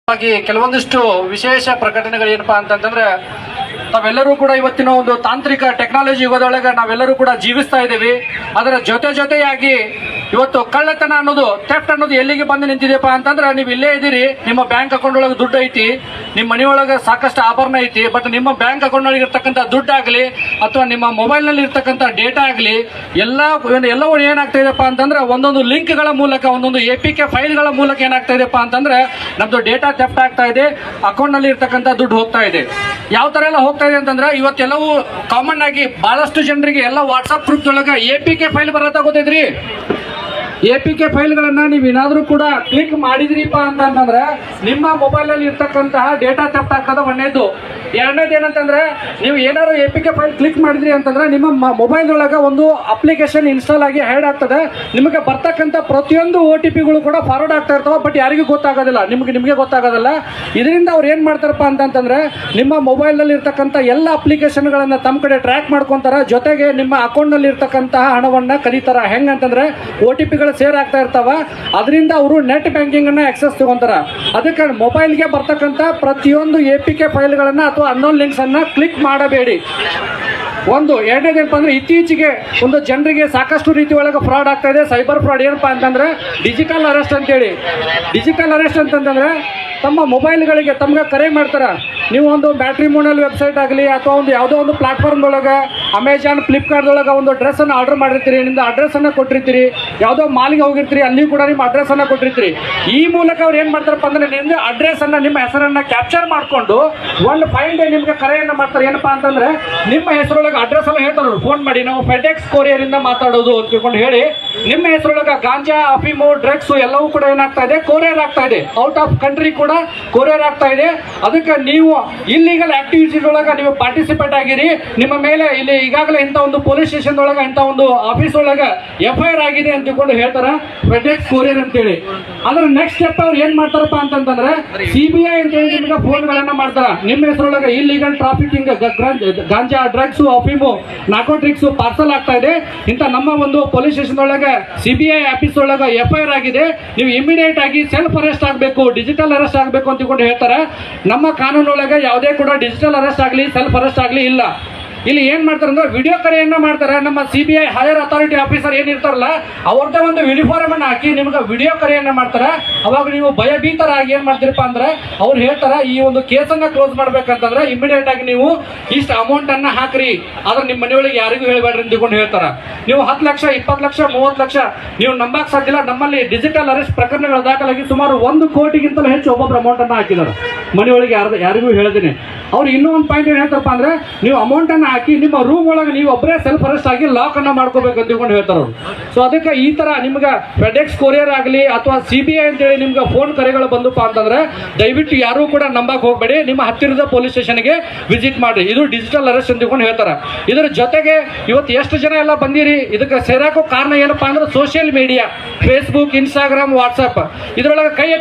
ಕೆಲವೊಂದಿಷ್ಟು ವಿಶೇಷ ಪ್ರಕಟಣೆಗಳು ಏನಪ್ಪಾ ಅಂತಂದ್ರೆ ನಾವೆಲ್ಲರೂ ಕೂಡ ಇವತ್ತಿನ ಒಂದು ತಾಂತ್ರಿಕ ಟೆಕ್ನಾಲಜಿ ಯುಗದೊಳಗೆ ನಾವೆಲ್ಲರೂ ಕೂಡ ಜೀವಿಸ್ತಾ ಇದ್ದೀವಿ. ಅದರ ಜೊತೆಯಾಗಿ ಇವತ್ತು ಕಳ್ಳತನ ಅನ್ನೋದು, ಥೆಫ್ಟ್ ಅನ್ನೋದು ಎಲ್ಲಿಗೆ ಬಂದು ನಿಂತಿದೆಯಪ್ಪ ಅಂತಂದ್ರೆ, ನೀವು ಇಲ್ಲೇ ಇದ್ದೀರಿ, ನಿಮ್ಮ ಬ್ಯಾಂಕ್ ಅಕೌಂಟ್ ಒಳಗೆ ದುಡ್ಡು ಐತಿ, ನಿಮ್ಮ ಮನೆಯೊಳಗೆ ಸಾಕಷ್ಟು ಆಭರಣ ಐತಿ, ಬಟ್ ನಿಮ್ಮ ಬ್ಯಾಂಕ್ ಅಕೌಂಟ್ ಒಳಗೆ ಇರ್ತಕ್ಕಂಥ ದುಡ್ಡು ಆಗಲಿ ಅಥವಾ ನಿಮ್ಮ ಮೊಬೈಲ್ ನಲ್ಲಿ ಇರ್ತಕ್ಕಂಥ ಡೇಟಾ ಆಗಲಿ ಎಲ್ಲವೂ ಏನಾಗ್ತಾ ಇದೆಯಪ್ಪ ಅಂತಂದ್ರೆ ಒಂದೊಂದು ಲಿಂಕ್ಗಳ ಮೂಲಕ, ಒಂದೊಂದು APK ಫೈಲ್ಗಳ ಮೂಲಕ ಏನಾಗ್ತಾ ಇದೆಯಪ್ಪ ಅಂತಂದ್ರೆ ನಮ್ದು ಡೇಟಾ ಥೆಫ್ಟ್ ಆಗ್ತಾ ಇದೆ, ಅಕೌಂಟ್ ನಲ್ಲಿ ಇರ್ತಕ್ಕಂಥ ದುಡ್ಡು ಹೋಗ್ತಾ ಇದೆ. ಯಾವ ತರ ಎಲ್ಲ ಹೋಗ್ತಾ ಇದೆ ಅಂತಂದ್ರೆ, ಇವತ್ತೆಲ್ಲವೂ ಕಾಮನ್ ಆಗಿ ಬಹಳಷ್ಟು ಜನರಿಗೆ ಎಲ್ಲ ವಾಟ್ಸ್ಆಪ್ ಗ್ರೂಪ್ ಒಳಗೆ APK ಫೈಲ್ ಬರತ್ತ ಗೊತ್ತೈತ್ರಿ. APK ಫೈಲ್ಗಳನ್ನ ನೀವು ಏನಾದ್ರೂ ಕೂಡ ಕ್ಲಿಕ್ ಮಾಡಿದ್ರಿಪ್ಪ ಅಂತಂದ್ರೆ ನಿಮ್ಮ ಮೊಬೈಲ್ ಅಲ್ಲಿ ಇರ್ತಕ್ಕಂತಹ ಡೇಟಾ ಥೆಫ್ಟ್ ಆಗ್ತದ. ಒಂದೇದು. ಎರಡನೇದು ಏನಂತಂದ್ರೆ, ನೀವು ಏನಾದ್ರು APK ಫೈಲ್ ಕ್ಲಿಕ್ ಮಾಡಿದ್ರಿ ಅಂತಂದ್ರೆ ನಿಮ್ಮ ಮೊಬೈಲ್ ಒಳಗೆ ಒಂದು ಅಪ್ಲಿಕೇಶನ್ ಇನ್ಸ್ಟಾಲ್ ಆಗಿ ಹ್ಯಾಡ್ ಆಗ್ತದೆ. ನಿಮಗೆ ಬರ್ತಕ್ಕಂಥ ಪ್ರತಿಯೊಂದು OTPಗಳು ಕೂಡ ಫಾರ್ವರ್ಡ್ ಆಗ್ತಾ ಇರ್ತಾವೆ, ಬಟ್ ಯಾರಿಗೂ ಗೊತ್ತಾಗೋದಿಲ್ಲ, ನಿಮಗೆ ಗೊತ್ತಾಗೋದಿಲ್ಲ. ಇದರಿಂದ ಅವ್ರು ಏನ್ ಮಾಡ್ತಾರಪ್ಪ ಅಂತಂದ್ರೆ, ನಿಮ್ಮ ಮೊಬೈಲ್ ನಲ್ಲಿ ಇರ್ತಕ್ಕಂಥ ಎಲ್ಲ ಅಪ್ಲಿಕೇಶನ್ಗಳನ್ನ ತಮ್ಮ ಕಡೆ ಟ್ರ್ಯಾಕ್ ಮಾಡ್ಕೊಂತಾರ, ಜೊತೆಗೆ ನಿಮ್ಮ ಅಕೌಂಟ್ ನಲ್ಲಿ ಇರ್ತಕ್ಕಂತಹ ಹಣವನ್ನ ಕದೀತಾರ. ಹೆಂಗಂತಂದ್ರೆ OTPಗಳು ಸೇರ್ ಆಗ್ತಾ ಇರ್ತಾವ, ಅದರಿಂದ ಅವರು ನೆಟ್ ಬ್ಯಾಂಕಿಂಗ್ ಅನ್ನ ಆಕ್ಸೆಸ್ ತಗೊಂತಾರ. ಅದಕ್ಕೆ ಮೊಬೈಲ್ಗೆ ಬರ್ತಕ್ಕಂಥ ಪ್ರತಿಯೊಂದು APK ಫೈಲ್ಗಳನ್ನ ಅಥವಾ ಅನ್ನೋನ್ ಲಿಂಕ್ಸ್ ಅನ್ನ ಕ್ಲಿಕ್ ಮಾಡಬೇಡಿ. ಒಂದು. ಎರಡನೇದೇನಪ್ಪ ಅಂದ್ರೆ, ಇತ್ತೀಚೆಗೆ ಒಂದು ಜನರಿಗೆ ಸಾಕಷ್ಟು ರೀತಿ ಒಳಗೆ ಫ್ರಾಡ್ ಆಗ್ತಾ ಇದೆ, ಸೈಬರ್ ಫ್ರಾಡ್. ಏನಪ್ಪಾ ಅಂತಂದ್ರೆ ಡಿಜಿಟಲ್ ಅರೆಸ್ಟ್ ಅಂತೇಳಿ. ಡಿಜಿಟಲ್ ಅರೆಸ್ಟ್ ಅಂತಂದ್ರೆ ತಮ್ಮ ಮೊಬೈಲ್ಗಳಿಗೆ ತಮ್ಗೆ ಕರೆ ಮಾಡ್ತಾರ. ನೀವು ಒಂದು ಮ್ಯಾಟ್ರಿಮೋನಿಯಲ್ ವೆಬ್ಸೈಟ್ ಆಗಲಿ ಅಥವಾ ಒಂದು ಯಾವುದೋ ಒಂದು ಪ್ಲಾಟ್ಫಾರ್ಮ್ ಒಳಗೆ, ಅಮೆಜಾನ್, ಫ್ಲಿಪ್ಕಾರ್ಟ್ ಒಳಗೆ ಒಂದು ಡ್ರೆಸ್ ಅನ್ನು ಆರ್ಡರ್ ಮಾಡಿರ್ತೀರಿ, ನಿಮ್ದು ಅಡ್ರೆಸ್ ಅನ್ನ ಕೊಟ್ಟಿರ್ತೀರಿ, ಯಾವುದೋ ಮಾಲ್ಗೆ ಹೋಗಿರ್ತೀರಿ, ಅಲ್ಲಿ ಕೂಡ ನಿಮ್ಮ ಅಡ್ರೆಸ್ ಅನ್ನ ಕೊಟ್ಟಿರ್ತೀರಿ. ಈ ಮೂಲಕ ಅವ್ರು ಏನ್ ಮಾಡ್ತಾರಪ್ಪ ಅಂದ್ರೆ, ನಿಮ್ದು ಅಡ್ರೆಸ್ ಅನ್ನ, ನಿಮ್ಮ ಹೆಸರನ್ನ ಕ್ಯಾಪ್ಚರ್ ಮಾಡ್ಕೊಂಡು ಒಂದು ಫೈನ್ ಡೇ ನಿಮ್ಗೆ ಕರೆಯನ್ನ ಮಾಡ್ತಾರೆ. ಏನಪ್ಪಾ ಅಂತಂದ್ರೆ, ನಿಮ್ಮ ಹೆಸರೊಳಗೆ ಅಡ್ರೆಸ್ ಎಲ್ಲ ಹೇಳ್ತಾರೆ, ಫೋನ್ ಮಾಡಿ ನಾವು ಫೆಡೆಕ್ಸ್ ಕೊರಿಯರ್ ಇಂದ ಮಾತಾಡೋದು ಅಂತ ತಿಳ್ಕೊಂಡು ಹೇಳಿ, ನಿಮ್ಮ ಹೆಸರೊಳಗೆ ಗಾಂಜಾ, ಅಫೀಮು, ಡ್ರಗ್ಸ್ ಎಲ್ಲವೂ ಕೂಡ ಏನಾಗ್ತಾ ಇದೆ, ಕೊರಿಯರ್ ಆಗ್ತಾ ಇದೆ. ಔಟ್ ಆಫ್ ಕಂಟ್ರಿ ಕೂಡ ಕೊರಿಯರ್ ಆಗ್ತಾ ಇದೆ. ಅದಕ್ಕೆ ನೀವು ಇಲ್ಲಿಗಲ್ ಆಕ್ಟಿವಿಟೀಸ್ ಒಳಗೆ ನೀವು ಪಾರ್ಟಿಸಿಪೇಟ್ ಆಗಿರಿ. ನಿಮ್ಮ ಮೇಲೆ ಇಲ್ಲಿ ಈಗಾಗಲೇ ಇಂಥ ಒಂದು ಪೊಲೀಸ್ ಸ್ಟೇಷನ್ ಒಳಗೆ, ಇಂಥ ಒಂದು ಆಫೀಸ್ ಒಳಗೆ FIR ಆಗಿದೆ ಅಂತ ತಿಳ್ಕೊಂಡು ಹೇಳ್ತಾರ, ಫೆಡೆಕ್ಸ್ ಕೊರಿಯರ್ ಅಂತೇಳಿ. ಅದ್ರ ನೆಕ್ಸ್ಟ್ ಸ್ಟೆಪ್ ಅವ್ರು ಏನ್ ಮಾಡ್ತಾರಪ್ಪ ಅಂತಂದ್ರೆ, CBI ಅಂತೇಳಿ ನಿಮ್ಗೆ ಫೋನ್ಗಳನ್ನ ಮಾಡ್ತಾರ. ನಿಮ್ಮ ಹೆಸರೊಳಗೆ ಇಲ್ಲಿಗಲ್ ಟ್ರಾಫಿಕಿಂಗ್, ಗಾಂಜಾ, ಡ್ರಗ್ಸ್, ಅಫೀಮು, ನಾರ್ಕೋಟಿಕ್ಸ್ ಪಾರ್ಸಲ್ ಆಗ್ತಾ ಇದೆ, ಇಂಥ ನಮ್ಮ ಒಂದು ಪೊಲೀಸ್ ಸ್ಟೇಷನ್ ಒಳಗೆ CBI ಆಫೀಸ್ ಒಳಗೆ FIR ಆಗಿದೆ, ನೀವು ಇಮಿಡಿಯೇಟ್ ಆಗಿ ಸೆಲ್ಫ್ ಅರೆಸ್ಟ್ ಆಗಬೇಕು, ಡಿಜಿಟಲ್ ಅರೆಸ್ಟ್ ಆಗಬೇಕು ಅಂತ ತಿಳ್ಕೊಂಡು ಹೇಳ್ತಾರೆ. ನಮ್ಮ ಕಾನೂನೊಳಗೆ ಯಾವುದೇ ಕೂಡ ಡಿಜಿಟಲ್ ಅರೆಸ್ಟ್ ಆಗಲಿ, ಸೆಲ್ಫ್ ಅರೆಸ್ಟ್ ಆಗಲಿ ಇಲ್ಲ. ಇಲ್ಲಿ ಏನ್ ಮಾಡ್ತಾರೆ ಅಂದ್ರೆ, ವಿಡಿಯೋ ಕರೆಯನ್ನ ಮಾಡ್ತಾರೆ. ನಮ್ಮ CBI ಹೈಯರ್ ಅಥಾರಿಟಿ ಆಫೀಸರ್ ಏನಿರ್ತಾರಲ್ಲ, ಅವ್ರದ್ದೇ ಒಂದು ಯೂನಿಫಾರ್ಮ್ ಅನ್ನ ಹಾಕಿ ನಿಮ್ಗೆ ವಿಡಿಯೋ ಕರೆಯನ್ನ ಮಾಡ್ತಾರೆ. ಅವಾಗ ನೀವು ಭಯಭೀತರಾಗಿ ಏನ್ ಮಾಡ್ತೀರಪ್ಪ ಅಂದ್ರೆ, ಅವ್ರು ಹೇಳ್ತಾರ, ಈ ಒಂದು ಕೇಸನ್ನ ಕ್ಲೋಸ್ ಮಾಡ್ಬೇಕಂತಂದ್ರೆ ಇಮಿಡಿಯೇಟ್ ಆಗಿ ನೀವು ಇಷ್ಟು ಅಮೌಂಟ್ ಅನ್ನ ಹಾಕ್ರಿ, ಆದ್ರೆ ನಿಮ್ಮ ಮನೆಯೊಳಗೆ ಯಾರಿಗೂ ಹೇಳ್ಬೇಡ್ರಿ ಅಂತ ತಿಳ್ಕೊಂಡು ಹೇಳ್ತಾರ. ನೀವು 10 ಲಕ್ಷ, 20 ಲಕ್ಷ, 30 ಲಕ್ಷ ನೀವು ನಂಬಕ್ ಸಾಧ್ಯಲ್ಲ. ನಮ್ಮಲ್ಲಿ ಡಿಜಿಟಲ್ ಅರೆಸ್ಟ್ ಪ್ರಕರಣಗಳು ದಾಖಲಾಗಿ ಸುಮಾರು 1 ಕೋಟಿಗಿಂತಲೂ ಹೆಚ್ಚು ಒಬ್ಬೊಬ್ರು ಅಮೌಂಟ್ ಅನ್ನ ಹಾಕಿದ್ದಾರೆ ಮನೆಯೊಳಗೆ. ಯಾರಿಗೂ ಹೇಳಿದ್ದೀನಿ. ಅವ್ರು ಇನ್ನೂ ಒಂದು ಪಾಯಿಂಟ್ ಏನ್ ಹೇಳ್ತಾರಪ್ಪ ಅಂದ್ರೆ, ನೀವು ಅಮೌಂಟ್ ಅನ್ನ ಹಾಕಿ ನಿಮ್ಮ ರೂಮ್ ಒಳಗೆ ನೀವು ಒಬ್ಬರೇ ಸೆಲ್ಫ್ ಅರೆಸ್ಟ್ ಆಗಿ ಲಾಕ್ ಅನ್ನ ಮಾಡ್ಕೋಬೇಕು ಅಂತ ತಿಳ್ಕೊಂಡು ಹೇಳ್ತಾರೆ ಅವರು. ಸೊ ಅದಕ್ಕೆ ಈ ತರ ನಿಮ್ಗೆ ಫೆಡೆಕ್ಸ್ ಕೊರಿಯರ್ ಆಗಲಿ ಅಥವಾ CBI ಅಂತೇಳಿ ನಿಮ್ಗೆ ಫೋನ್ ಕರೆಗಳು ಬಂದಪ್ಪ ಅಂತಂದ್ರೆ, ದಯವಿಟ್ಟು ಯಾರು ಕೂಡ ನಂಬಕ್ ಹೋಗ್ಬೇಡಿ. ನಿಮ್ಮ ಹತ್ತಿರದ ಪೊಲೀಸ್ ಸ್ಟೇಷನ್ಗೆ ವಿಸಿಟ್ ಮಾಡಿ. ಇದು ಡಿಜಿಟಲ್ ಅರೆಸ್ಟ್ ಅಂತ ತಿಳ್ಕೊಂಡು ಹೇಳ್ತಾರೆ. ಇದರ ಜೊತೆಗೆ ಇವತ್ತು ಎಷ್ಟು ಜನ ಎಲ್ಲ ಬಂದಿರಿ, ಇದಕ್ಕೆ ಸೇರಾಕೋ ಕಾರಣ ಏನಪ್ಪಾ ಅಂದ್ರೆ, social media, Facebook, Instagram, WhatsApp. ಇದರೊಳಗೆ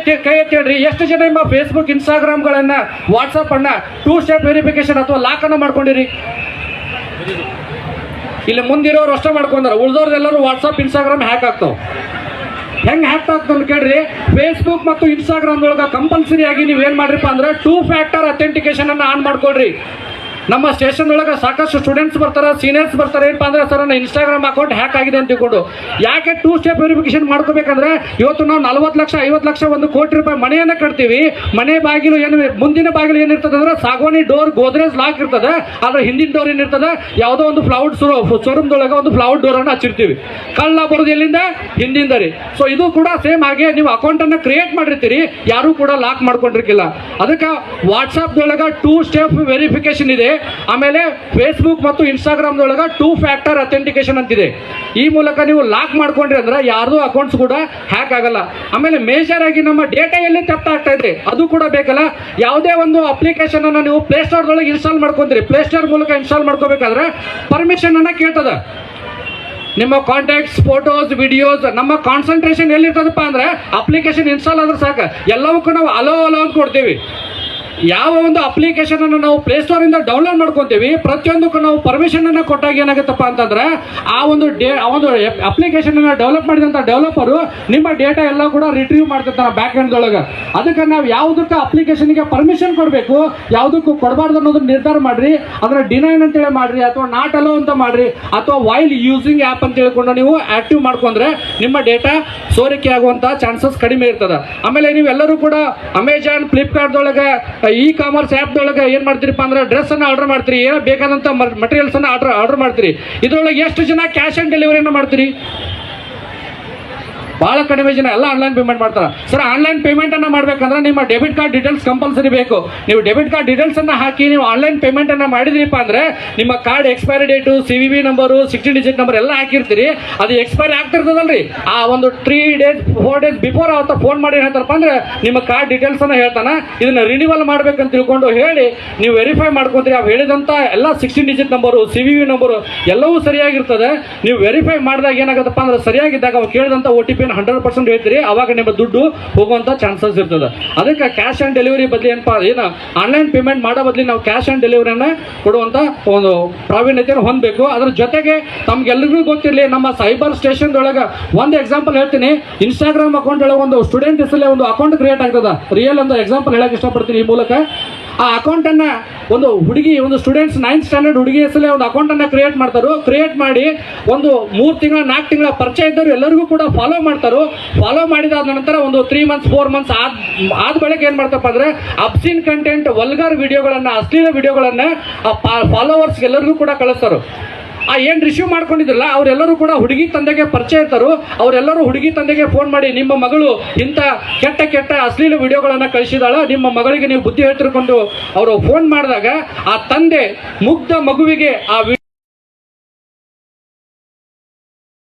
ಕೈ ಎತ್ತಿಡ್ರಿ. ಎಷ್ಟು ಜನ ನಿಮ್ಮ ಫೇಸ್ಬುಕ್, ಇನ್ಸ್ಟಾಗ್ರಾಮ್ಗಳನ್ನ, ವಾಟ್ಸ್ಆಪ್ ಅನ್ನ 2 ಸ್ಟೆಪ್ ವೆರಿಫಿಕೇಶನ್ ಅಥವಾ ಲಾಕ್ ಅನ್ನ ಮಾಡ್ಕೊಂಡಿರಿ? ಇಲ್ಲಿ ಮುಂದಿರೋರು ಅಷ್ಟೇ ಮಾಡ್ಕೊಂಡ್ರ, ಉಳಿದವ್ರದೆಲ್ಲರೂ ವಾಟ್ಸಪ್, ಇನ್ಸ್ಟಾಗ್ರಾಮ್ ಹ್ಯಾಕ್ ಆಗ್ತಾವ. ಹೆಂಗ್ ಹ್ಯಾಕ್ ಆಗ್ತಾವ ಕೇಳ್ರಿ. ಫೇಸ್ಬುಕ್ ಮತ್ತು ಇನ್ಸ್ಟಾಗ್ರಾಮ್ ಒಳಗ ಕಂಪಲ್ಸರಿ ಆಗಿ ನೀವ್ ಏನ್ ಮಾಡ್ರಿಪ್ಪ ಅಂದ್ರೆ, 2 ಫ್ಯಾಕ್ಟರ್ ಅಥೆಂಟಿಕೇಶನ್ ಅನ್ನ ಆನ್ ಮಾಡ್ಕೊಳ್ರಿ. ನಮ್ಮ ಸ್ಟೇಷನ್ ಒಳಗೆ ಸಾಕಷ್ಟು ಸ್ಟೂಡೆಂಟ್ಸ್ ಬರ್ತಾರೆ, ಸೀನಿಯರ್ಸ್ ಬರ್ತಾರೆ. ಏನಪ್ಪ ಅಂದ್ರೆ, ಸರ್ ನನ್ನ ಇನ್ಸ್ಟಾಗ್ರಾಮ್ ಅಕೌಂಟ್ ಹ್ಯಾಕ್ ಆಗಿದೆ ಅಂತ ತಿಳ್ಕೊಂಡು. ಯಾಕೆ 2 ಸ್ಟೆಪ್ ವೆರಿಫಿಕೇಶನ್ ಮಾಡ್ಕೋಬೇಕಂದ್ರೆ, ಇವತ್ತು ನಾವು 40 ಲಕ್ಷ, 50 ಲಕ್ಷ, 1 ಕೋಟಿ ರೂಪಾಯಿ ಮನೆಯನ್ನ ಕಟ್ತೀವಿ. ಮನೆ ಬಾಗಿಲು ಏನು, ಮುಂದಿನ ಬಾಗಿಲು ಏನಿರ್ತದೆ ಅಂದ್ರೆ ಸಾಗವಾನಿ ಡೋರ್, ಗೋದ್ರೇಜ್ ಲಾಕ್ ಇರ್ತದೆ. ಆದ್ರೆ ಹಿಂದಿನ ಡೋರ್ ಏನಿರ್ತದೆ, ಯಾವುದೋ ಒಂದು ಫ್ಲೌಡ್ ಶೋರೂಮ್ದೊಳಗೆ ಒಂದು ಫ್ಲೌಡ್ ಡೋರ್ ಅನ್ನು ಹಚ್ಚಿರ್ತೀವಿ. ಕಳ್ಳ ಬರೋದು ಎಲ್ಲಿಂದ? ಹಿಂದಿಂದ ರೀ. ಸೊ ಇದು ಕೂಡ ಸೇಮ್ ಹಾಗೆ ನೀವು ಅಕೌಂಟ್ ಅನ್ನ ಕ್ರಿಯೇಟ್ ಮಾಡಿರ್ತೀರಿ, ಯಾರು ಕೂಡ ಲಾಕ್ ಮಾಡ್ಕೊಂಡಿರ್ಕಿಲ್ಲ. ಅದಕ್ಕೆ ವಾಟ್ಸ್ಆಪ್ ಒಳಗ 2 ಸ್ಟೆಪ್ ವೆರಿಫಿಕೇಶನ್ ಇದೆ. ಆಮೇಲೆ ಫೇಸ್ಬುಕ್ ಮತ್ತು ಇನ್ಸ್ಟಾಗ್ರಾಮ್ ಒಳಗ 2 ಫ್ಯಾಕ್ಟರ್ ಅಥೆಂಟಿಕೇಶನ್ ಅಂತಿದೆ. ಈ ಮೂಲಕ ನೀವು ಲಾಕ್ ಮಾಡ್ಕೊಂಡ್ರಿ ಅಂದ್ರೆ ಯಾರ್ದು ಅಕೌಂಟ್ಸ್ ಕೂಡ ಹ್ಯಾಕ್ ಆಗಲ್ಲ. ಆಮೇಲೆ ಮೇಜರ್ ಆಗಿ ನಮ್ಮ ಡೇಟಾ ಎಲ್ಲಿ ಥೆಫ್ಟ್ ಆಗ್ತಾ ಇದೆ ಅದು ಕೂಡ ಬೇಕಲ್ಲ. ಯಾವುದೇ ಒಂದು ಅಪ್ಲಿಕೇಶನ್ ಅನ್ನ ನೀವು ಪ್ಲೇ ಸ್ಟೋರ್ ಒಳಗೆ ಇನ್ಸ್ಟಾಲ್ ಮಾಡ್ಕೊಂತೀರಿ, ಪ್ಲೇ ಸ್ಟೋರ್ ಮೂಲಕ ಇನ್ಸ್ಟಾಲ್ ಮಾಡ್ಕೋಬೇಕಾದ್ರೆ ಪರ್ಮಿಷನ್ ಅನ್ನ ಕೇಳ್ತದ. ನಿಮ್ಮ ಕಾಂಟ್ಯಾಕ್ಟ್ಸ್, ಫೋಟೋಸ್, ವಿಡಿಯೋಸ್, ನಮ್ಮ ಕಾನ್ಸಂಟ್ರೇಷನ್ ಎಲ್ಲಿರ್ತದಪ್ಪ ಅಂದ್ರೆ, ಅಪ್ಲಿಕೇಶನ್ ಇನ್ಸ್ಟಾಲ್ ಆದ್ರೆ ಸಾಕು, ಎಲ್ಲವಕ್ಕೂ ನಾವು ಅಲೋ ಅಂತ ಕೊಡ್ತೀವಿ. ಯಾವ ಒಂದು ಅಪ್ಲಿಕೇಶನ್ ಅನ್ನು ನಾವು ಪ್ಲೇಸ್ಟೋರ್ ಇಂದ ಡೌನ್ಲೋಡ್ ಮಾಡ್ಕೊಂತೀವಿ, ಪ್ರತಿಯೊಂದಕ್ಕೂ ನಾವು ಪರ್ಮಿಷನ್ ಅನ್ನ ಕೊಟ್ಟಾಗ ಏನಾಗುತ್ತಪ್ಪ ಅಂತಂದ್ರೆ ಆ ಒಂದು ಅಪ್ಲಿಕೇಶನ್ ಅನ್ನ ಡೆವಲಪ್ ಮಾಡಿದಂತ ಡೆವಲಪರು ನಿಮ್ಮ ಡೇಟಾ ಎಲ್ಲ ಕೂಡ ರಿಟ್ರೀವ್ ಮಾಡ್ತಿರ್ತಾನೆ ಬ್ಯಾಕ್ ಎಂಡ್ ಒಳಗೆ. ಅದಕ್ಕೆ ನಾವು ಯಾವುದಕ್ಕೆ ಅಪ್ಲಿಕೇಶನ್ಗೆ ಪರ್ಮಿಷನ್ ಕೊಡಬೇಕು, ಯಾವುದಕ್ಕೂ ಕೊಡಬಾರ್ದು ಅನ್ನೋದನ್ನ ನಿರ್ಧಾರ ಮಾಡ್ರಿ. ಅದನ್ನ ಡಿನೈನ್ ಅಂತೇಳಿ ಮಾಡ್ರಿ, ಅಥವಾ ನಾಟ್ ಅಲೋ ಅಂತ ಮಾಡ್ರಿ, ಅಥವಾ ವೈಲ್ ಯೂಸಿಂಗ್ ಆ್ಯಪ್ ಅಂತ ಹೇಳ್ಕೊಂಡು ನೀವು ಆಕ್ಟಿವ್ ಮಾಡ್ಕೊಂಡ್ರೆ ನಿಮ್ಮ ಡೇಟಾ ಸೋರಿಕೆ ಆಗುವಂತ ಚಾನ್ಸಸ್ ಕಡಿಮೆ ಇರ್ತದೆ. ಆಮೇಲೆ ನೀವೆಲ್ಲರೂ ಕೂಡ ಅಮೆಜಾನ್, ಫ್ಲಿಪ್ಕಾರ್ಟ್ ಒಳಗೆ, ಇ ಕಾಮರ್ಸ್ ಆ್ಯಪ್ ಒಳಗೆ ಏನ್ ಮಾಡ್ತೀರಿಪ್ಪ ಅಂದ್ರೆ ಡ್ರೆಸ್ ಅನ್ನ ಆರ್ಡರ್ ಮಾಡ್ತೀರಿ, ಏನೋ ಬೇಕಾದಂತ ಮಟೀರಿಯಲ್ಸ್ ಅನ್ನ ಆರ್ಡರ್ ಮಾಡ್ತೀರಿ. ಇದ್ರೊಳಗೆ ಎಷ್ಟು ಜನ ಕ್ಯಾಶ್ ಆನ್ ಡೆಲಿವರಿನ ಮಾಡ್ತೀರಿ? ಬಹಳ ಕಡಿಮೆ ಜನ ಎಲ್ಲ ಆನ್ಲೈನ್ ಪೇಮೆಂಟ್ ಮಾಡ್ತಾರೆ. ಸರ್, ಆನ್ಲೈನ್ ಪೇಮೆಂಟ್ ಅನ್ನ ಮಾಡ್ಬೇಕಂದ್ರೆ ನಿಮ್ಮ ಡೆಬಿಟ್ ಕಾರ್ಡ್ ಡೀಟೇಲ್ಸ್ ಕಂಪಲ್ಸರಿ ಬೇಕು. ನೀವು ಡೆಬಿಟ್ ಕಾರ್ಡ್ ಡೀಟೇಲ್ಸ್ ಅನ್ನ ಹಾಕಿ ನೀವು ಆನ್ಲೈನ್ ಪೇಮೆಂಟ್ ಅನ್ನ ಮಾಡಿದ್ರಿಪ್ಪ ಅಂದ್ರೆ ನಿಮ್ಮ card expiry date, CVV number, 16 digit number ಎಲ್ಲ ಹಾಕಿರ್ತೀರಿ. ಅದು ಎಕ್ಸ್ಪೈರಿ ಆಗ್ತಿರ್ತದಲ್ರಿ, ಆ ಒಂದು 3 ಡೇಸ್ 4 ಡೇಸ್ ಬಿಫೋರ್ ಅವತ್ತ ಫೋನ್ ಮಾಡಿ ಹೇಳ್ತಾರಪ್ಪ ಅಂದ್ರೆ ನಿಮ್ಮ ಕಾರ್ಡ್ ಡೀಟೇಲ್ಸ್ ಅನ್ನ ಹೇಳ್ತಾನ, ಇದನ್ನ ರಿನಿವಲ್ ಮಾಡ್ಬೇಕಂತ ತಿಳ್ಕೊಂಡು ಹೇಳಿ ನೀವು ವೆರಿಫೈ ಮಾಡ್ಕೊಂತೀರಿ. ಅವು ಹೇಳಿದಂತ ಎಲ್ಲ 16 ಡಿಜಿಟ್ ನಂಬರು, CVV ನಂಬರು ಎಲ್ಲವೂ ಸರಿಯಾಗಿರ್ತದೆ. ನೀವು ವೆರಿಫೈ ಮಾಡಿದಾಗ ಏನಾಗುತ್ತಪ್ಪ ಅಂದ್ರೆ ಸರಿಯಾಗಿದ್ದಾಗ ಅವ್ರು ಕೇಳಿದಂತ OTP 100% ಹೇಳ್ತೀರಿ, ಅವಾಗ ನಿಮ್ಮ ದುಡ್ಡು ಹೋಗುವಂತ ಚಾನ್ಸಸ್ ಇರ್ತದೆ. ಅದಕ್ಕೆ ಕ್ಯಾಶ್ ಆನ್ ಡೆಲಿವರಿ ಬದಲಿ ಏನು ಆನ್ಲೈನ್ ಪೇಮೆಂಟ್ ಮಾಡೋ ಬದಲಿ ನಾವು ಕ್ಯಾಶ್ ಆನ್ ಡೆಲಿವರಿಯನ್ನ ಕೊಡುವಂತ ಒಂದು ಪ್ರಾವೀಣ್ಯತೆಯನ್ನು ಹೊಂದಬೇಕು. ಅದ್ರ ಜೊತೆಗೆ ತಮ್ಗೆಲ್ಲರಿಗೂ ಗೊತ್ತಿರಲಿ, ನಮ್ಮ ಸೈಬರ್ ಸ್ಟೇಷನ್ ಒಳಗೆ ಒಂದು ಎಕ್ಸಾಂಪಲ್ ಹೇಳ್ತೀನಿ. ಇನ್ಸ್ಟಾಗ್ರಾಮ್ ಅಕೌಂಟ್ ಒಳಗೆ ಒಂದು ಸ್ಟೂಡೆಂಟ್ ಹೆಸರಲ್ಲಿ ಒಂದು ಅಕೌಂಟ್ ಕ್ರಿಯೇಟ್ ಆಗ್ತದ. ರಿಯಲ್ ಒಂದು ಎಕ್ಸಾಂಪಲ್ ಹೇಳಕ್ ಇಷ್ಟಪಡ್ತೀನಿ ಈ ಮೂಲಕ. ಆ ಅಕೌಂಟ್ ಅನ್ನ ಒಂದು ಹುಡುಗಿ, ಒಂದು ಸ್ಟೂಡೆಂಟ್ಸ್ 9th ಸ್ಟ್ಯಾಂಡರ್ಡ್ ಹುಡುಗಿ ಹೆಸರಲ್ಲಿ ಒಂದು ಅಕೌಂಟ್ ಅನ್ನ ಕ್ರಿಯೇಟ್ ಮಾಡ್ತಾರೋ. ಕ್ರಿಯೇಟ್ ಮಾಡಿ ಒಂದು 3 ತಿಂಗಳ 4 ತಿಂಗಳ ಪರಿಚಯ ಇದ್ದವರು ಎಲ್ಲರಿಗೂ ಕೂಡ ಫಾಲೋ ಮಾಡ್ತಾರೋ. ಫಾಲೋ ಮಾಡಿದಾದ ನಂತರ ಒಂದು 3 ಮಂತ್ಸ್ 4 ಮಂತ್ಸ್ ಆದ ಬಳಿಕ ಏನ್ ಮಾಡ್ತಪ್ಪ ಅಂದ್ರೆ ಅಬ್ಸಿನ್ ಕಂಟೆಂಟ್, ವಲ್ಗರ್ ವಿಡಿಯೋಗಳನ್ನ, ಅಶ್ಲೀಲ ವಿಡಿಯೋಗಳನ್ನ ಫಾಲೋವರ್ಸ್ ಎಲ್ಲರಿಗೂ ಕೂಡ ಕಳಿಸ್ತಾರೋ. ಏನು ರಿಸೀವ್ ಮಾಡ್ಕೊಂಡಿದ್ರಲ್ಲ ಅವರೆಲ್ಲರೂ ಕೂಡ ಹುಡುಗಿ ತಂದೆಗೆ ಪರಿಚಯ ಇರ್ತಾರೋ. ಅವರೆಲ್ಲರೂ ಹುಡುಗಿ ತಂದೆಗೆ ಫೋನ್ ಮಾಡಿ ನಿಮ್ಮ ಮಗಳು ಇಂಥ ಕೆಟ್ಟ ಕೆಟ್ಟ ಅಶ್ಲೀಲ ವಿಡಿಯೋಗಳನ್ನು ಕಳಿಸಿದಾಳ, ನಿಮ್ಮ ಮಗಳಿಗೆ ನೀವು ಬುದ್ಧಿ ಹೇಳ್ತಿರ್ಕೊಂಡು ಅವರು ಫೋನ್ ಮಾಡಿದಾಗ ಆ ತಂದೆ ಮುಗ್ಧ ಮಗುವಿಗೆ ಆ